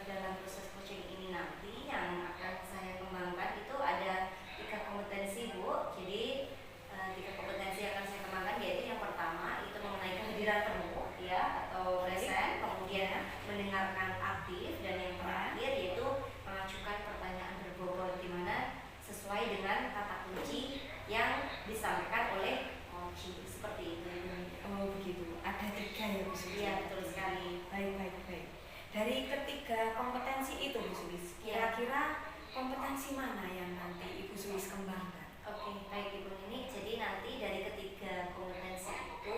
Dalam proses coaching ini nanti yang akan saya kembangkan itu ada 3 kompetensi Bu. Jadi 3 kompetensi yang akan saya kembangkan yaitu yang pertama itu mengenai kehadiran penuh ya atau present, kemudian mendengarkan aktif, dan yang terakhir yaitu mengajukan pertanyaan berbobot di mana sesuai dengan kata kunci yang disampaikan oleh coaching. Seperti itu. Oh begitu, ada 3 ya Bu Sulis? Iya, betul sekali. Baik. Dari ketiga kompetensi itu Bu Sulis, kira-kira kompetensi mana yang nanti Ibu Sulis kembangkan? Oke, baik Ibu Nini. Jadi nanti dari ketiga kompetensi itu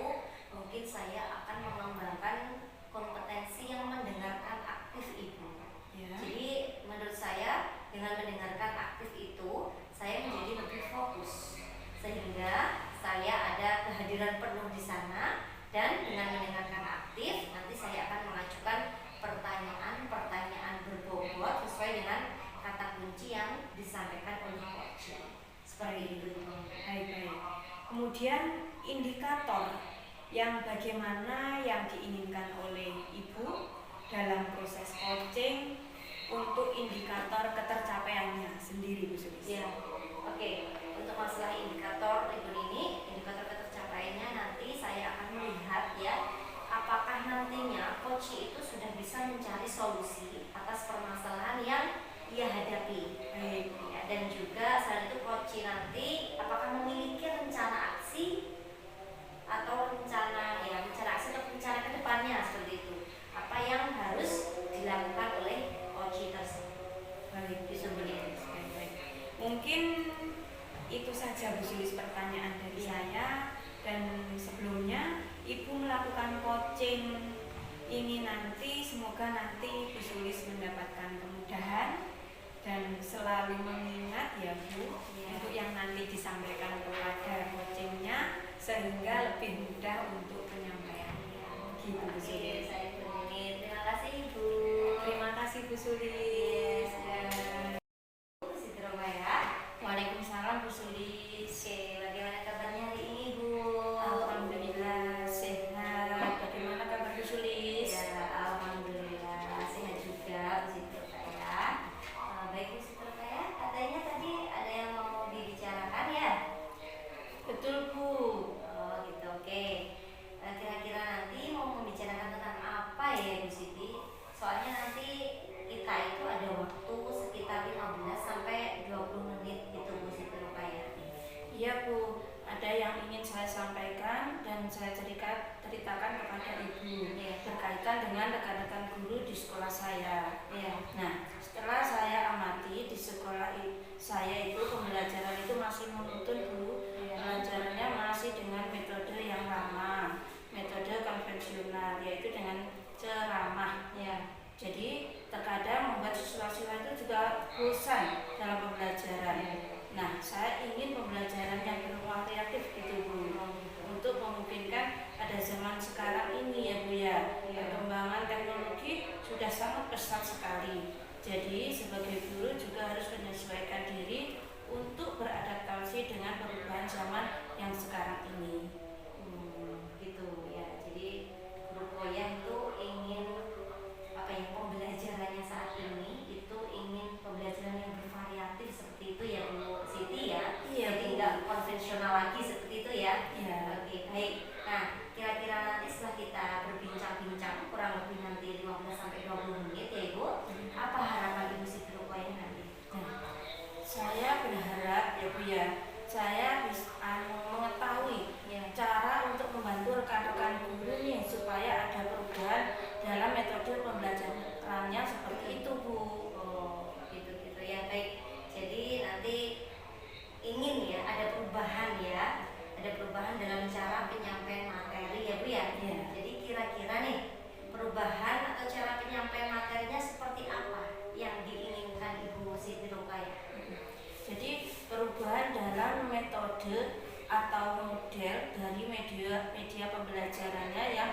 mungkin saya akan mengembangkan kompetensi yang mendengarkan aktif Ibu. Ya. Jadi menurut saya dengan mendengarkan aktif itu saya menjadi lebih fokus sehingga saya ada kehadiran penuh di sana, dan dengan mendengarkan aktif nanti saya akan mengajukan pertanyaan-pertanyaan berbobot sesuai dengan kata kunci yang disampaikan oleh coaching. Seperti itu. Baik. Kemudian indikator yang bagaimana yang diinginkan oleh Ibu dalam proses coaching untuk indikator ketercapaiannya sendiri Bu Sulis. Ya, oke. Untuk masalah indikator Ibu Nini, indikator ketercapaiannya nanti saya akan melihat ya, apakah nantinya coach itu sudah bisa mencari solusi atas permasalahan yang ia hadapi. Baik. Ya, dan juga selain itu coach nanti apakah memiliki rencana aksi atau rencana aksi atau rencana kedepannya seperti itu. Apa yang harus dilakukan oleh coach tersebut. Baik. Bisa begitu. Baik. Mungkin itu saja Bu Sulis pertanyaan dari saya, dan sebelumnya Ibu melakukan coaching ini nanti semoga nanti Bu Sulis mendapatkan kemudahan dan selalu mengingat ya Bu untuk yang nanti disampaikan kepada coachingnya sehingga lebih mudah untuk penyampaiannya. Gitu Bu Sulis. Saya Ibu Nini. Terima kasih Ibu. Terima kasih Bu Sulis. Siti Romaya. Waalaikumsalam Bu Sulis. Oke, bagaimana kabarnya hari ini Bu? Alhamdulillah sehat. Bagaimana kabar Bu Sulis? Ya, alhamdulillah sehat juga Bu Siti Romaya. Baik Bu Siti Romaya, katanya tadi ada yang mau dibicarakan ya? Betul Bu. Oh gitu, oke. Kira-kira nanti mau membicarakan tentang apa ya Bu Siti? Soalnya nanti kita itu ada waktu sekitar 15 sampai 20 menit gitu Bu Siti Romaya. Iya Bu, ada yang ingin saya sampaikan dan saya ceritakan kepada Ibu berkaitan dengan rekan-rekan guru di sekolah saya. Iya. Nah, setelah saya amati di sekolah saya itu pembelajaran itu masih monoton Bu. Pelajarannya masih dengan metode yang lama, metode konvensional, yaitu dengan ceramah. Ya. Jadi terkadang membuat siswa-siswa itu juga bosan dalam pembelajaran. Nah, saya ingin pembelajaran yang berupa kreatif gitu Bu, untuk memungkinkan pada zaman sekarang ini ya Bu ya, perkembangan teknologi sudah sangat pesat sekali. Jadi sebagai guru juga harus menyesuaikan diri untuk beradaptasi dengan perubahan zaman yang sekarang ini. Gitu ya. Jadi guru koyah itu ingin pembelajarannya saat ini itu ingin pembelajaran yang bervariatif seperti itu ya Bu Siti ya. Iya, Jadi Bu. nggak konvensional lagi seperti itu ya. Iya. Oke, baik. Nah, kira-kira nanti setelah kita berbincang-bincang kurang lebih nanti 15 sampai 20 menit ya Ibu, apa harapan Ibu Siti Ruqayyah nanti? Saya berharap ya Bu ya, saya bisa mengetahui Ya. cara untuk membantu rekan-rekan guru nih supaya ada perubahan dalam metode pembelajarannya seperti itu Bu. Oh, gitu-gitu ya. Baik. Jadi nanti ingin ya ada perubahan ya. Ada perubahan dalam cara penyampaian materi ya Bu ya. Iya. Jadi kira-kira nih perubahan atau cara penyampaian materinya seperti apa yang diinginkan Ibu Siti Ruqayyah? Jadi perubahan dalam metode atau model dari media pembelajarannya yang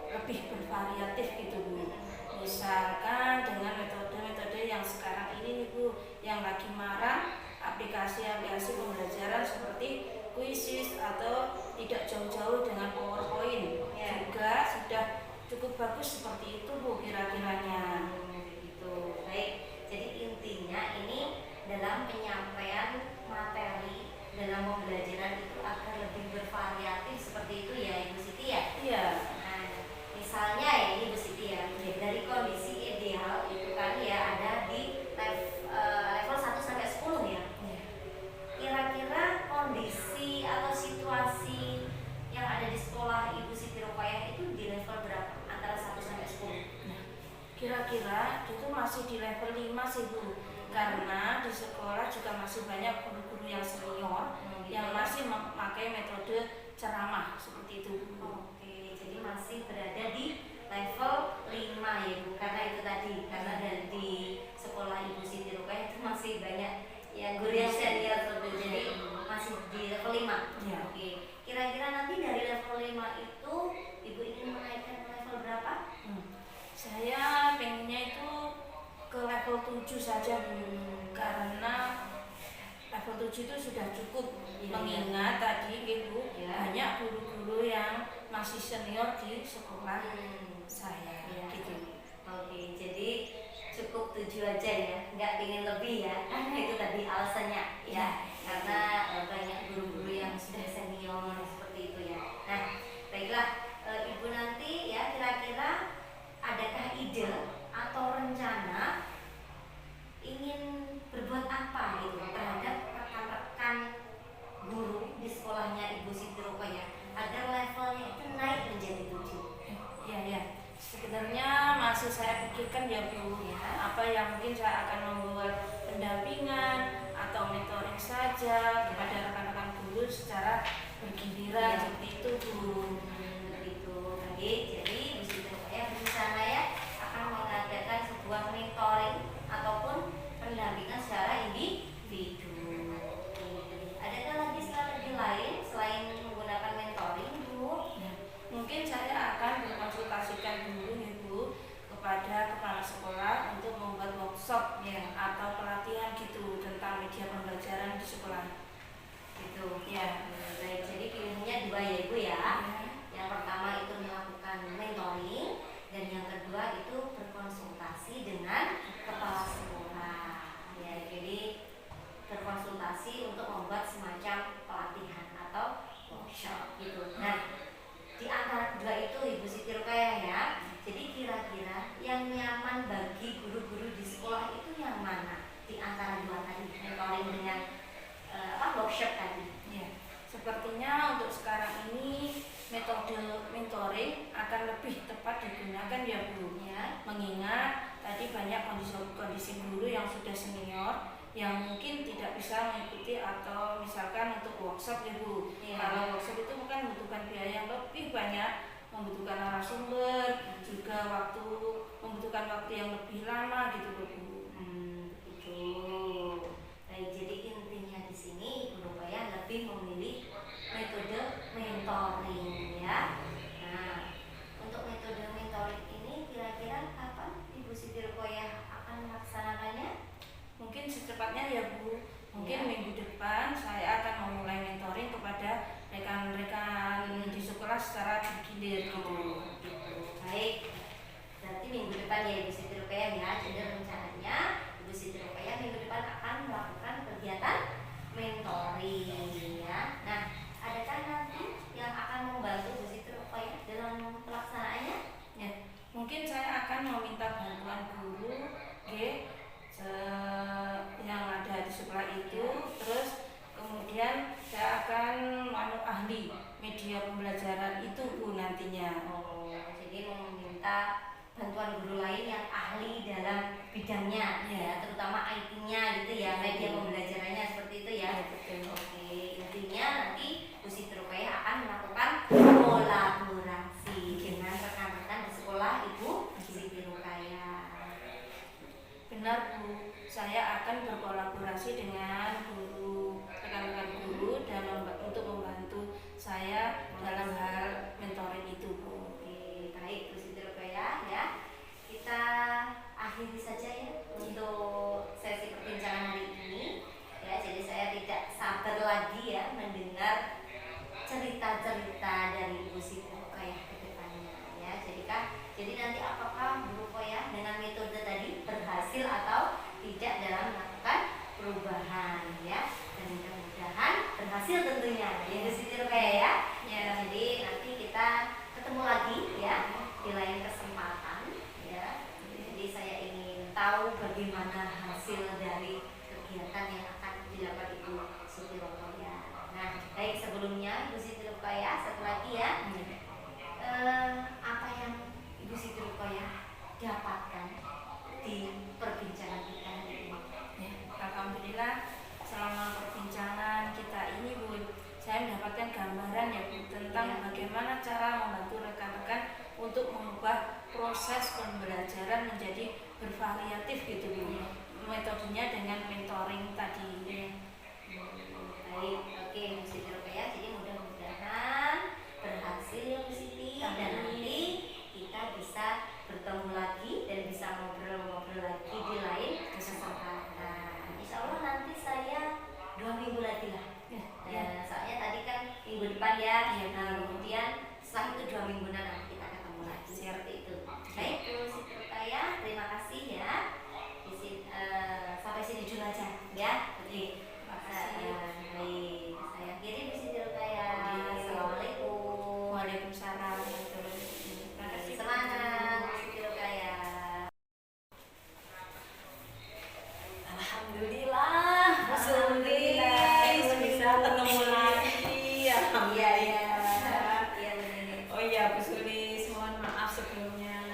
lebih bervariatif gitu Bu. Misalkan dengan metode-metode yang sekarang ini nih Bu, yang lagi marak, aplikasi-aplikasi pembelajaran seperti Quizizz atau tidak jauh-jauh dengan PowerPoint Ya. juga sudah cukup bagus seperti itu Bu kira-kiranya. Gitu. Baik. Jadi intinya ini dalam penyampaian materi dalam pembelajaran itu agar lebih bervariatif seperti itu ya Ibu Siti ya. Iya. Nah, misalnya ya ini Bu Siti ya, dari kondisi ideal itu kan ya ada di level 1 sampai 10 ya. Kira-kira kondisi atau situasi yang ada di sekolah Ibu Siti Ruqayyah itu di level berapa? Antara 1 sampai 10. Kira-kira itu masih di level 5 sih Bu, karena di sekolah juga masih banyak guru-guru yang senior yang masih memakai metode ceramah seperti itu Bu. Oke, jadi masih berada di level 5 ya Bu, karena itu tadi, karena dari di sekolah Ibu Siti Ruqayyah itu masih banyak ya guru yang senior seperti itu, jadi masih di level 5. Ya. Oke, kira-kira nanti dari level 5 itu Ibu ingin menaikkan ke level berapa? Saya pengennya itu ke level 7 saja Bu, karena level 7 itu sudah cukup. Mengingat tadi Ibu banyak guru-guru yang masih senior di sekolah saya gitu. Oke, jadi cukup 7 aja ya, nggak ingin lebih ya. Itu tadi alasannya ya, karena banyak guru-guru yang sudah senior seperti itu ya. Nah, baiklah Ibu nanti ya kira-kira adakah ide atau rencana ingin berbuat apa gitu terhadap rekan-rekan guru di sekolahnya Ibu Siti Ruqayyah agar levelnya itu naik menjadi 7? Ya. Sebenarnya masih saya pikirkan ya Bu, apa yang mungkin saya akan membuat pendampingan atau mentoring saja kepada rekan-rekan guru secara bergiliran seperti itu Bu. Begitu. Baik, jadi Ibu Siti Ruqayyah berencana ya akan mengadakan sebuah mentoring ataupun pendampingan secara individu. Adakah lagi strategi lain selain menggunakan mentoring Bu? Mungkin saya akan berkonsultasikan dulu nih Bu kepada kepala sekolah untuk membuat workshop atau pelatihan gitu tentang media pembelajaran di sekolah. Gitu. Ya. Baik, jadi pilihannya 2 ya Ibu ya. Yang pertama itu melakukan mentoring dan yang kedua itu berkonsultasi dengan kepala sekolah. Ya, jadi berkonsultasi untuk membuat semacam pelatihan atau workshop gitu. Nah, di antara 2 itu Ibu Siti Ruqayyah ya. Jadi kira-kira yang nyaman bagi guru-guru di sekolah itu yang mana? Di antara 2 tadi, mentoring dengan workshop tadi. Ya. Sepertinya untuk sekarang ini metode mentoring akan lebih tepat digunakan ya Bu. Mengingat tadi banyak kondisi guru yang sudah senior yang mungkin tidak bisa mengikuti atau misalkan untuk workshop ya Bu. Kalau workshop itu kan membutuhkan biaya yang lebih banyak, membutuhkan narasumber, juga membutuhkan waktu yang lebih lama gitu Bu. Begitu. Baik, jadi intinya di sini Ibu Ruqayyah lebih memilih metode mentoring ya. Nah, untuk metode mentoring ini kira-kira kapan Ibu Rukayah ya. Jadi rencananya Ibu Siti Rukayah minggu depan akan melakukan kegiatan mentoring ya. Nah, adakah nanti yang akan membantu Ibu Siti Rukayah dalam pelaksanaannya? Ya, mungkin saya akan meminta bantuan guru yang ada di sekolah itu. Terus kemudian saya akan ahli media pembelajaran itu Bu nantinya. Oh, jadi meminta bantuan guru lain yang ahli dalam bidangnya ya, terutama IT-nya gitu ya, media pembelajarannya seperti itu ya. Betul. Oke, intinya nanti Bu Siti Rukayah akan melakukan kolaborasi dengan rekan-rekan di sekolah Ibu Siti Rukayah. Benar Bu, saya akan berkolaborasi dengan rekan-rekan guru dan untuk membantu saya dalam hal mentoring itu Bu. Oke, baik Bu Siti Rukayah ya. Kita akhiri saja ya untuk sesi perbincangan hari ini. Ya, jadi saya tidak sabar lagi ya mendengar cerita-cerita dari Ibu Siti Rukayah ke depannya ya. Jadi nanti apakah Bu Rukayah dengan metode tadi berhasil atau tidak dalam melakukan perubahan ya, dan mudah-mudahan berhasil tentunya ya Bu Siti Rukayah ya. Ya. Jadi nanti kita ketemu lagi ya di lain kesempatan ya. Jadi saya ingin tahu bagaimana hasil dari kegiatan yang akan dilakukan Ibu Siti Rukayah. Nah, baik, sebelumnya Ibu Siti Rukayah satu lagi ya. Apa yang Ibu Siti Rukayah dapatkan di perbincangan kita hari ini? Ya, alhamdulillah selama perbincangan kita ini Bu, saya mendapatkan gambaran ya Bu tentang bagaimana cara membantu rekan-rekan untuk mengubah proses pembelajaran menjadi bervariatif gitu Bu. Metodenya dengan mentoring tadi. Baik, oke Bu Siti Rukayah, jadi mudah-mudahan berhasil ya Bu Siti, dan nanti kita bisa bertemu lagi dan bisa ngobrol-ngobrol lagi di lain kesempatan. Insya Allah nanti saya 2 minggu lagi lah. Soalnya tadi kan minggu depan ya. Nah, kemudian setelah itu 2 mingguan nanti kita ketemu lagi seperti itu. Baik Bu Siti Rukayah, terima kasih ya. Sampai sini dulu aja ya. Oke. Baik, saya akhiri Bu Siti Rukayah. Assalamualaikum. Waalaikumsalam. Terima kasih, semangat Bu Siti Rukayah. Alhamdulillah, Bu Sulis bisa ketemu lagi. Iya, iya. Iya, benar. Oh iya Bu Sulis, mohon maaf sebelumnya.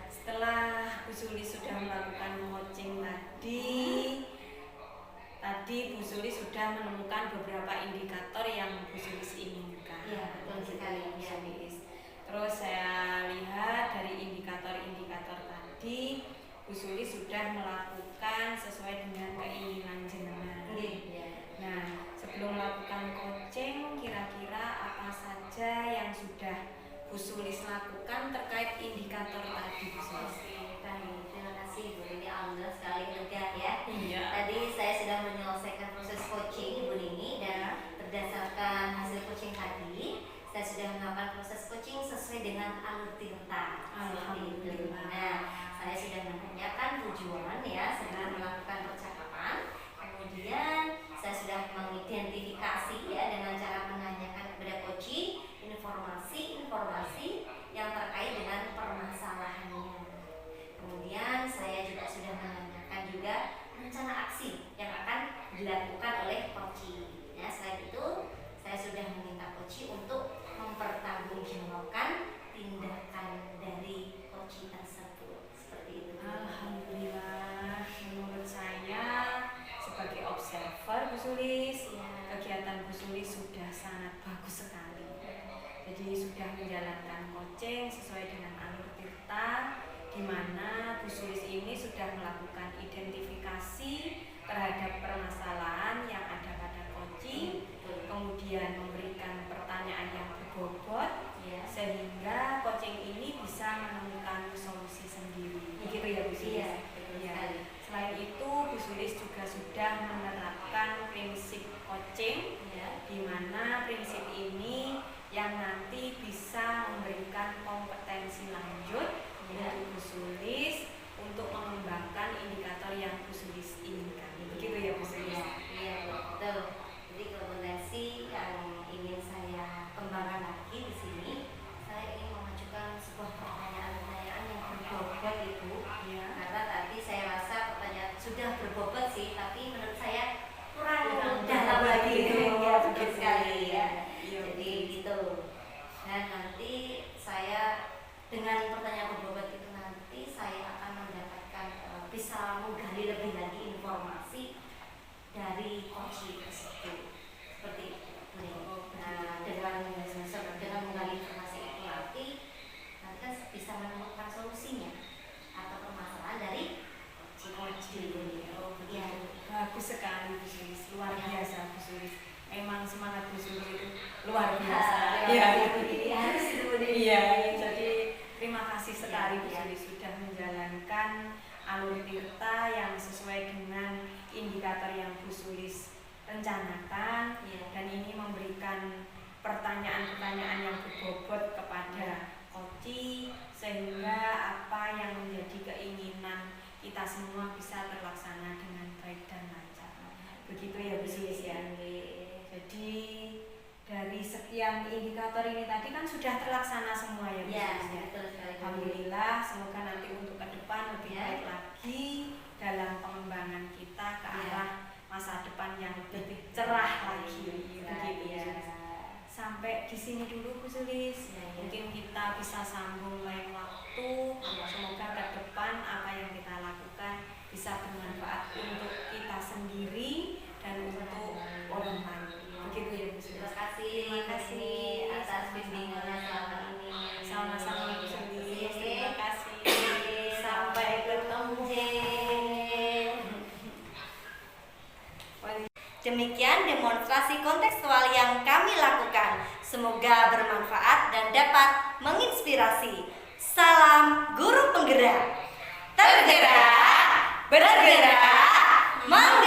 Setelah Bu Sulis sudah melakukan coaching tadi Bu Sulis sudah menemukan beberapa indikator yang Bu Sulis inginkan. Iya, betul sekali. Bu Sulis. Terus saya lihat dari indikator-indikator tadi, Bu Sulis sudah melakukan sesuai dengan keinginan jenengan. Iya. Nah, sebelum melakukan coaching, kira-kira apa saja yang sudah Bu Sulis lakukan terkait indikator tadi Bu Sulis? Baik, terima kasih Bu. Ini alhamdulillah sekali lega ya. Iya. Tadi saya sudah menyelesaikan proses coaching Ibu Nini, dan berdasarkan hasil coaching tadi, saya sudah melakukan proses coaching sesuai dengan alur tirta. Alhamdulillah. Nah, saya sudah menanyakan tujuan ya sebelum melakukan percakapan. Kemudian saya sudah mengidentifikasi ya dengan cara menanyakan kepada coaching informasi yang terkait dengan permasalahannya. Kemudian saya juga sudah menanyakan juga rencana aksi yang akan dilakukan oleh coaching. Ya, selain itu saya sudah meminta coaching untuk mempertanggungjawabkan tindakan dari coaching tersebut. Seperti itu. Alhamdulillah, menurut saya sebagai observer Bu Sulis, kegiatan Bu Sulis sudah sangat bagus sekali. Jadi sudah menjalankan coaching sesuai dengan alur tirta, di mana Bu Sulis ini sudah melakukan identifikasi terhadap permasalahan yang ada pada coaching, kemudian memberikan pertanyaan yang berbobot, sehingga coaching ini bisa menemukan solusi sendiri. Begitu ya Bu Sulis? Iya, betul sekali. Selain itu Bu Sulis juga sudah menerapkan prinsip coaching, di mana prinsip ini yang nanti bisa memberikan kompetensi lanjut untuk Bu Sulis untuk sudah berbobot sih, tapi menurut saya kurang Kurang dalam lagi gitu. ya, betul Gitu. sekali ya. Iya, Jadi gitu. Dan nanti saya dengan pertanyaan berbobot itu nanti saya akan mendapatkan bisa menggali lebih lagi informasi dari coach tersebut seperti itu. Nah, dengan menggali informasi itu nanti kan bisa menemukan solusinya atau permasalahan dari coach ini. Oh, Ya. bagus sekali Bu Sulis, luar Ya. biasa Bu Sulis. Emang semangat Bu Sulis itu luar Ya, biasa. ya, Iya. harus itu Bu Dewi. Iya, jadi terima kasih sekali Bu Ya. Sulis sudah menjalankan alur tirta yang sesuai dengan indikator yang Bu Sulis rencanakan, Ya. dan ini memberikan pertanyaan-pertanyaan yang berbobot kepada Koci, sehingga apa yang menjadi keinginan kita semua bisa terlaksana dengan baik dan lancar. Begitu ya Bu Sulis ya. Jadi dari sekian indikator ini tadi kan sudah terlaksana semua ya Bu Ya, Sulis ya. betul sekali. Alhamdulillah, semoga nanti untuk ke depan lebih Ya. baik lagi dalam pengembangan kita ke Ya. arah masa depan yang lebih cerah lagi. Begitu ya. Bu Sulis. Sampai di sini dulu Bu Sulis. Ya, ya. Mungkin kita bisa sambung lain waktu. Semoga ke depan apa yang kita lakukan bisa bermanfaat untuk kita sendiri dan untuk orang lain. Begitu ya Bu Sulis. Terima kasih, Terima kasih atas bimbingannya selama ini. Sama-sama Bu Sulis. Terima kasih. Sampai ketemu. Demikian demonstrasi kontekstual yang kami lakukan. Semoga bermanfaat dan dapat menginspirasi. Salam guru penggerak. Tergerak, bergerak, menggerak.